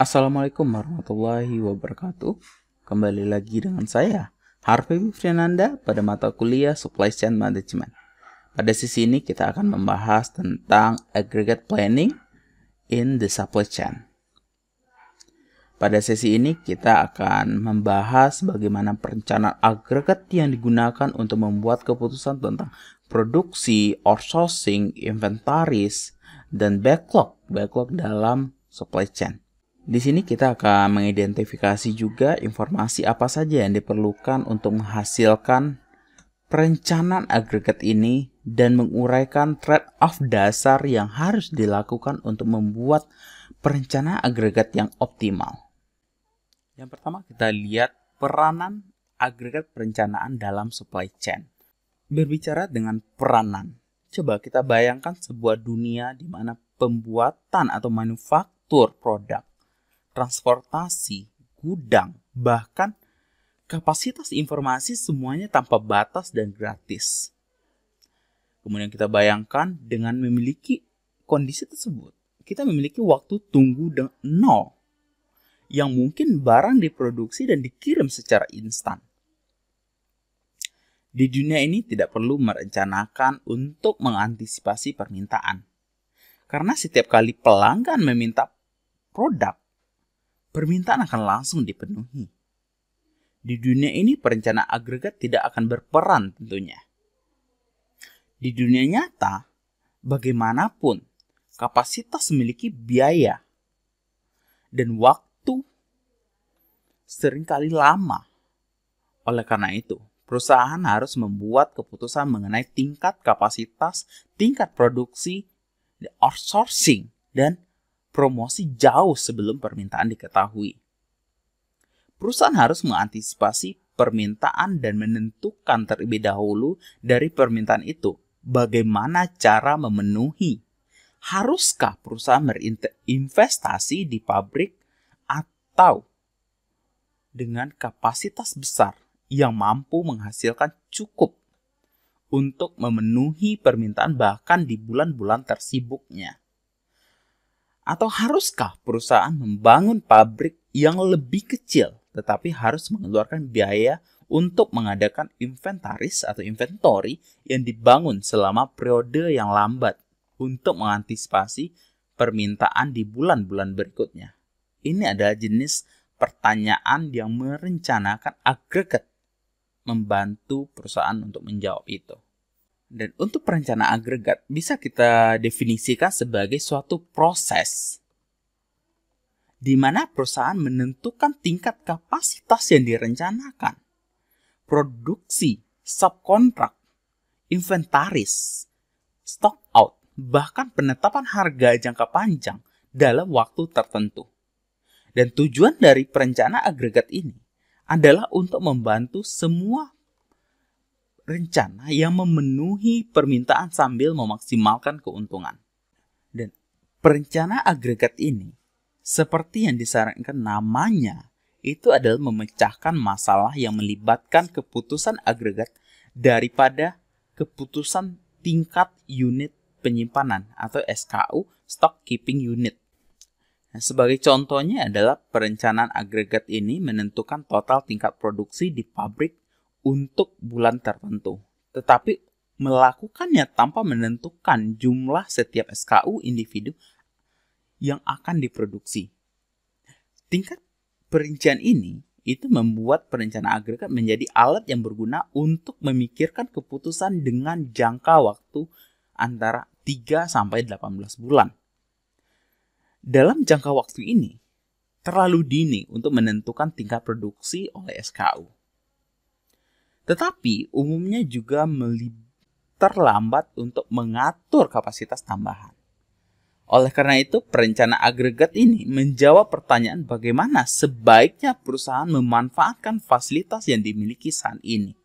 Assalamualaikum warahmatullahi wabarakatuh. Kembali lagi dengan saya, Harvey Friananda, pada mata kuliah Supply Chain Management. Pada sesi ini kita akan membahas tentang Aggregate Planning in the Supply Chain. Pada sesi ini kita akan membahas bagaimana perencanaan agregat yang digunakan untuk membuat keputusan tentang produksi, outsourcing, inventaris, dan backlog dalam supply chain. Di sini kita akan mengidentifikasi juga informasi apa saja yang diperlukan untuk menghasilkan perencanaan agregat ini dan menguraikan trade-off dasar yang harus dilakukan untuk membuat perencanaan agregat yang optimal. Yang pertama kita lihat peranan agregat perencanaan dalam supply chain. Berbicara dengan peranan, coba kita bayangkan sebuah dunia di mana pembuatan atau manufaktur produk, transportasi, gudang, bahkan kapasitas informasi semuanya tanpa batas dan gratis. Kemudian kita bayangkan dengan memiliki kondisi tersebut, kita memiliki waktu tunggu dengan nol, yang mungkin barang diproduksi dan dikirim secara instan. Di dunia ini tidak perlu merencanakan untuk mengantisipasi permintaan. Karena setiap kali pelanggan meminta produk, permintaan akan langsung dipenuhi. Di dunia ini perencanaan agregat tidak akan berperan tentunya. Di dunia nyata, bagaimanapun, kapasitas memiliki biaya dan waktu seringkali lama. Oleh karena itu, perusahaan harus membuat keputusan mengenai tingkat kapasitas, tingkat produksi, outsourcing, dan promosi jauh sebelum permintaan diketahui. Perusahaan harus mengantisipasi permintaan dan menentukan terlebih dahulu dari permintaan itu bagaimana cara memenuhi. Haruskah perusahaan berinvestasi di pabrik atau dengan kapasitas besar yang mampu menghasilkan cukup untuk memenuhi permintaan bahkan di bulan-bulan tersibuknya? Atau haruskah perusahaan membangun pabrik yang lebih kecil tetapi harus mengeluarkan biaya untuk mengadakan inventaris atau inventory yang dibangun selama periode yang lambat untuk mengantisipasi permintaan di bulan-bulan berikutnya? Ini adalah jenis pertanyaan yang merencanakan agregat membantu perusahaan untuk menjawab itu. Dan untuk perencanaan agregat bisa kita definisikan sebagai suatu proses di mana perusahaan menentukan tingkat kapasitas yang direncanakan, produksi, subkontrak, inventaris, stock out, bahkan penetapan harga jangka panjang dalam waktu tertentu. Dan tujuan dari perencanaan agregat ini adalah untuk membantu semua rencana yang memenuhi permintaan sambil memaksimalkan keuntungan. Dan perencanaan agregat ini, seperti yang disarankan namanya, itu adalah memecahkan masalah yang melibatkan keputusan agregat daripada keputusan tingkat unit penyimpanan atau SKU, Stock Keeping Unit. Nah, sebagai contohnya adalah perencanaan agregat ini menentukan total tingkat produksi di pabrik untuk bulan tertentu, tetapi melakukannya tanpa menentukan jumlah setiap SKU individu yang akan diproduksi. Tingkat perincian ini itu membuat perencanaan agregat menjadi alat yang berguna untuk memikirkan keputusan dengan jangka waktu antara 3 sampai 18 bulan. Dalam jangka waktu ini, terlalu dini untuk menentukan tingkat produksi oleh SKU. Tetapi umumnya juga terlambat untuk mengatur kapasitas tambahan. Oleh karena itu, perencanaan agregat ini menjawab pertanyaan bagaimana sebaiknya perusahaan memanfaatkan fasilitas yang dimiliki saat ini.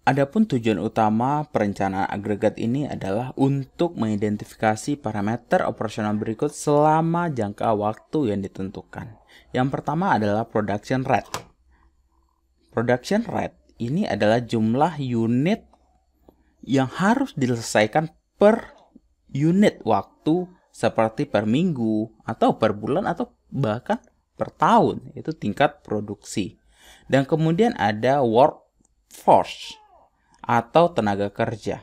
Adapun tujuan utama perencanaan agregat ini adalah untuk mengidentifikasi parameter operasional berikut selama jangka waktu yang ditentukan. Yang pertama adalah production rate. Production rate ini adalah jumlah unit yang harus diselesaikan per unit waktu seperti per minggu atau per bulan atau bahkan per tahun, itu tingkat produksi. Dan kemudian ada workforce atau tenaga kerja.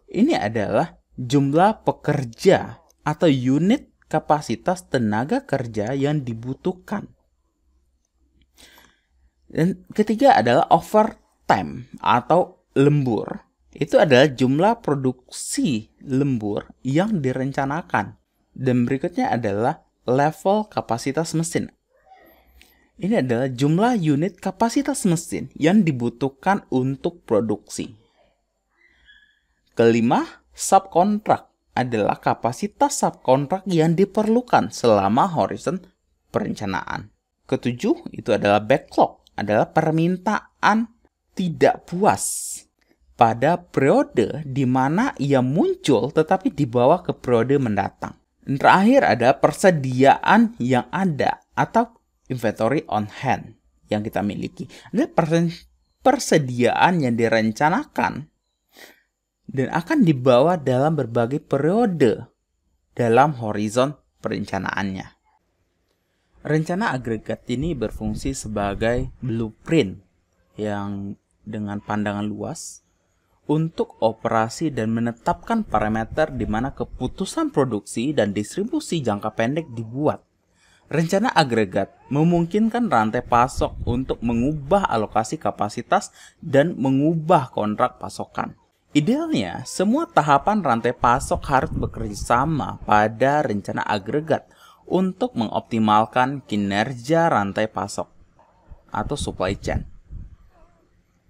Ini adalah jumlah pekerja atau unit kapasitas tenaga kerja yang dibutuhkan. Dan ketiga adalah overtime atau lembur. Itu adalah jumlah produksi lembur yang direncanakan. Dan berikutnya adalah level kapasitas mesin. Ini adalah jumlah unit kapasitas mesin yang dibutuhkan untuk produksi. Kelima, subkontrak adalah kapasitas subkontrak yang diperlukan selama horizon perencanaan. Ketujuh, itu adalah backlog, adalah permintaan tidak puas pada periode di mana ia muncul tetapi dibawa ke periode mendatang. Dan terakhir ada persediaan yang ada atau inventory on hand yang kita miliki. Ada persediaan yang direncanakan dan akan dibawa dalam berbagai periode dalam horizon perencanaannya. Rencana agregat ini berfungsi sebagai blueprint yang dengan pandangan luas untuk operasi dan menetapkan parameter di mana keputusan produksi dan distribusi jangka pendek dibuat. Rencana agregat memungkinkan rantai pasok untuk mengubah alokasi kapasitas dan mengubah kontrak pasokan. Idealnya, semua tahapan rantai pasok harus bekerja sama pada rencana agregat untuk mengoptimalkan kinerja rantai pasok atau supply chain.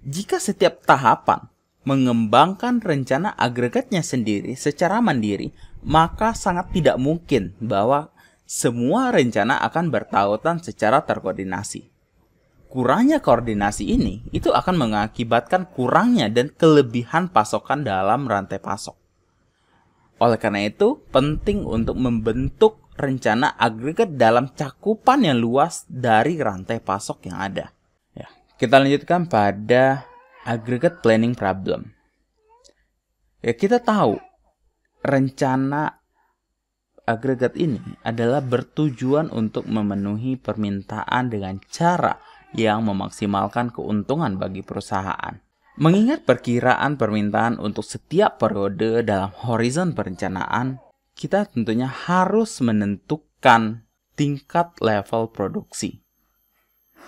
Jika setiap tahapan mengembangkan rencana agregatnya sendiri secara mandiri, maka sangat tidak mungkin bahwa semua rencana akan bertautan secara terkoordinasi. Kurangnya koordinasi ini itu akan mengakibatkan kurangnya dan kelebihan pasokan dalam rantai pasok. Oleh karena itu, penting untuk membentuk rencana agregat dalam cakupan yang luas dari rantai pasok yang ada. Ya, kita lanjutkan pada aggregate planning problem. Ya, kita tahu rencana agregat ini adalah bertujuan untuk memenuhi permintaan dengan cara yang memaksimalkan keuntungan bagi perusahaan. Mengingat perkiraan permintaan untuk setiap periode dalam horizon perencanaan, kita tentunya harus menentukan tingkat level produksi,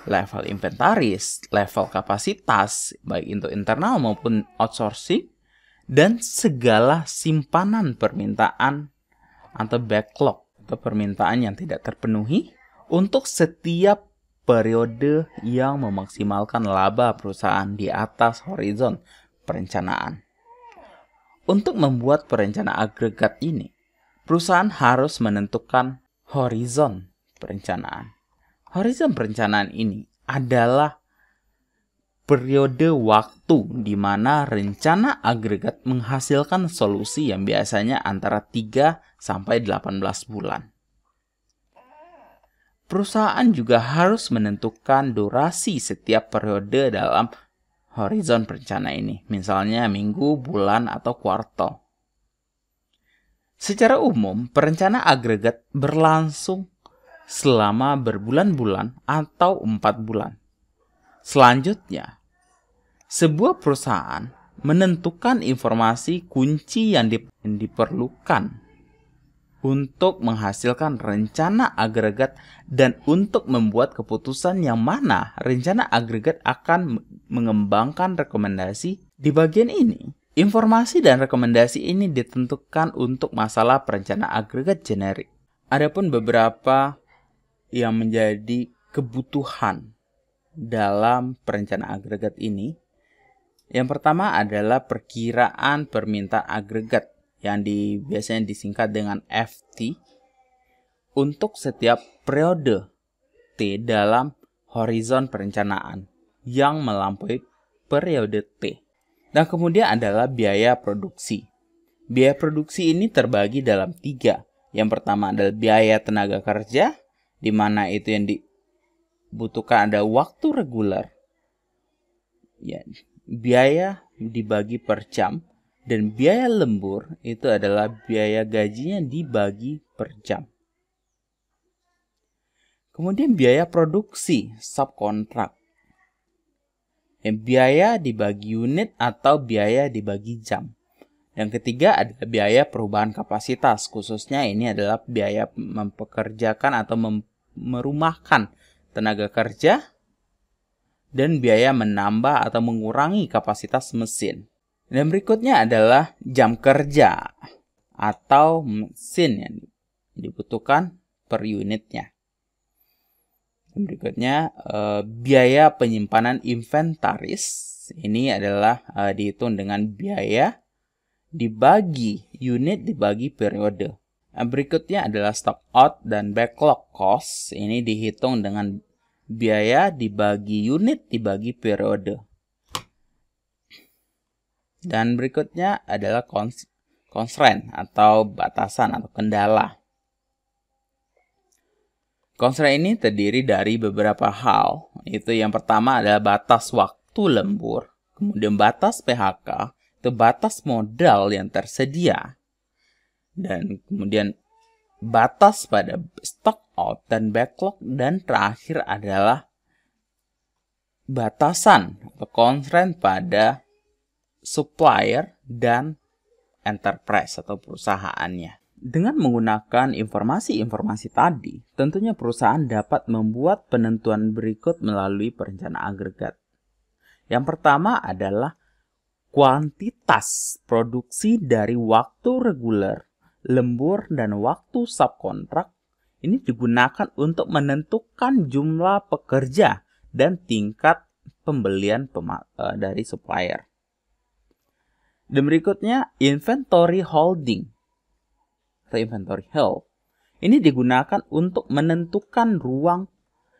level inventaris, level kapasitas, baik untuk internal maupun outsourcing, dan segala simpanan permintaan atau backlog atau permintaan yang tidak terpenuhi untuk setiap periode yang memaksimalkan laba perusahaan di atas horizon perencanaan. Untuk membuat perencana agregat ini, perusahaan harus menentukan horizon perencanaan. Horizon perencanaan ini adalah periode waktu di mana rencana agregat menghasilkan solusi yang biasanya antara 3 sampai 18 bulan. Perusahaan juga harus menentukan durasi setiap periode dalam horizon perencana ini, misalnya minggu, bulan, atau kuartal. Secara umum, perencana agregat berlangsung selama berbulan-bulan atau 4 bulan. Selanjutnya, sebuah perusahaan menentukan informasi kunci yang diperlukan untuk menghasilkan rencana agregat dan untuk membuat keputusan yang mana rencana agregat akan mengembangkan rekomendasi. Di bagian ini, informasi dan rekomendasi ini ditentukan untuk masalah perencanaan agregat generik. Adapun beberapa yang menjadi kebutuhan dalam perencanaan agregat ini, yang pertama adalah perkiraan permintaan agregat yang biasanya disingkat dengan FT untuk setiap periode T dalam horizon perencanaan yang melampaui periode T. Dan kemudian adalah biaya produksi. Biaya produksi ini terbagi dalam 3. Yang pertama adalah biaya tenaga kerja, di mana itu yang dibutuhkan ada waktu reguler. Ya, biaya dibagi per jam, dan biaya lembur itu adalah biaya gajinya dibagi per jam. Kemudian biaya produksi, subkontrak. Biaya dibagi unit atau biaya dibagi jam. Yang ketiga adalah biaya perubahan kapasitas, khususnya ini adalah biaya mempekerjakan atau merumahkan tenaga kerja dan biaya menambah atau mengurangi kapasitas mesin. Dan berikutnya adalah jam kerja atau mesin yang dibutuhkan per unitnya. Dan berikutnya biaya penyimpanan inventaris, ini adalah dihitung dengan biaya dibagi unit dibagi periode. Berikutnya adalah stock out dan backlog cost. Ini dihitung dengan biaya dibagi unit dibagi periode. Dan berikutnya adalah constraint atau batasan atau kendala. Constraint ini terdiri dari beberapa hal. Itu yang pertama adalah batas waktu lembur, kemudian batas PHK, itu batas modal yang tersedia, dan kemudian batas pada stock out dan backlog, dan terakhir adalah batasan atau constraint pada supplier dan enterprise atau perusahaannya. Dengan menggunakan informasi-informasi tadi, tentunya perusahaan dapat membuat penentuan berikut melalui perencanaan agregat. Yang pertama adalah kuantitas produksi dari waktu reguler, lembur, dan waktu subkontrak. Ini digunakan untuk menentukan jumlah pekerja dan tingkat pembelian dari supplier. Dan berikutnya, inventory holding atau inventory health. Ini digunakan untuk menentukan ruang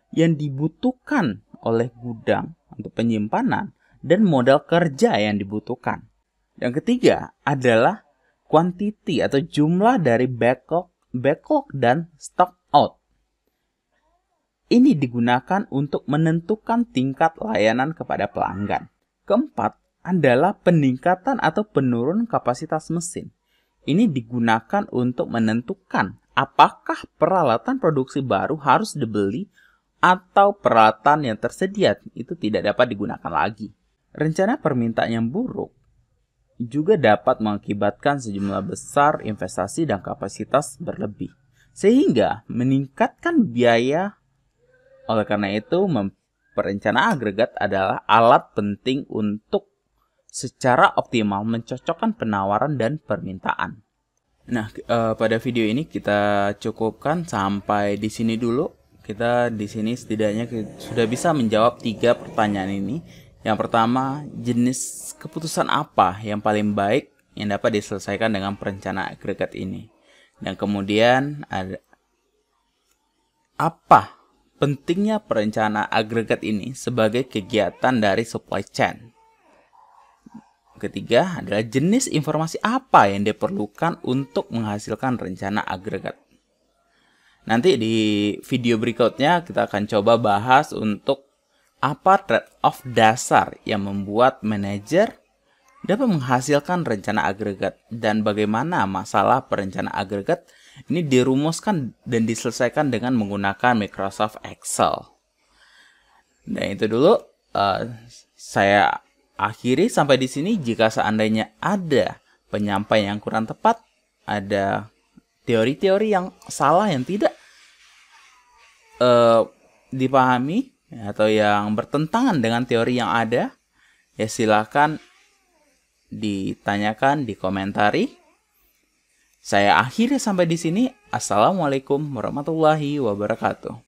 yang dibutuhkan oleh gudang untuk penyimpanan dan modal kerja yang dibutuhkan. Yang ketiga adalah quantity atau jumlah dari backlog dan stock out. Ini digunakan untuk menentukan tingkat layanan kepada pelanggan. Keempat adalah peningkatan atau penurunan kapasitas mesin. Ini digunakan untuk menentukan apakah peralatan produksi baru harus dibeli atau peralatan yang tersedia itu tidak dapat digunakan lagi. Rencana permintaan yang buruk juga dapat mengakibatkan sejumlah besar investasi dan kapasitas berlebih, sehingga meningkatkan biaya. Oleh karena itu, perencanaan agregat adalah alat penting untuk secara optimal mencocokkan penawaran dan permintaan. Nah, pada video ini kita cukupkan sampai di sini dulu. Kita di sini setidaknya sudah bisa menjawab 3 pertanyaan ini. Yang pertama, jenis keputusan apa yang paling baik yang dapat diselesaikan dengan perencanaan agregat ini? Dan kemudian ada apa pentingnya perencanaan agregat ini sebagai kegiatan dari supply chain? Ketiga adalah jenis informasi apa yang diperlukan untuk menghasilkan rencana agregat. Nanti di video berikutnya kita akan coba bahas untuk apa trade-off dasar yang membuat manajer dapat menghasilkan rencana agregat dan bagaimana masalah perencanaan agregat ini dirumuskan dan diselesaikan dengan menggunakan Microsoft Excel. Dan itu dulu saya akhiri sampai di sini. Jika seandainya ada penyampaian yang kurang tepat, ada teori-teori yang salah yang tidak dipahami atau yang bertentangan dengan teori yang ada, ya silakan ditanyakan, dikomentari. Saya akhiri sampai di sini. Assalamualaikum warahmatullahi wabarakatuh.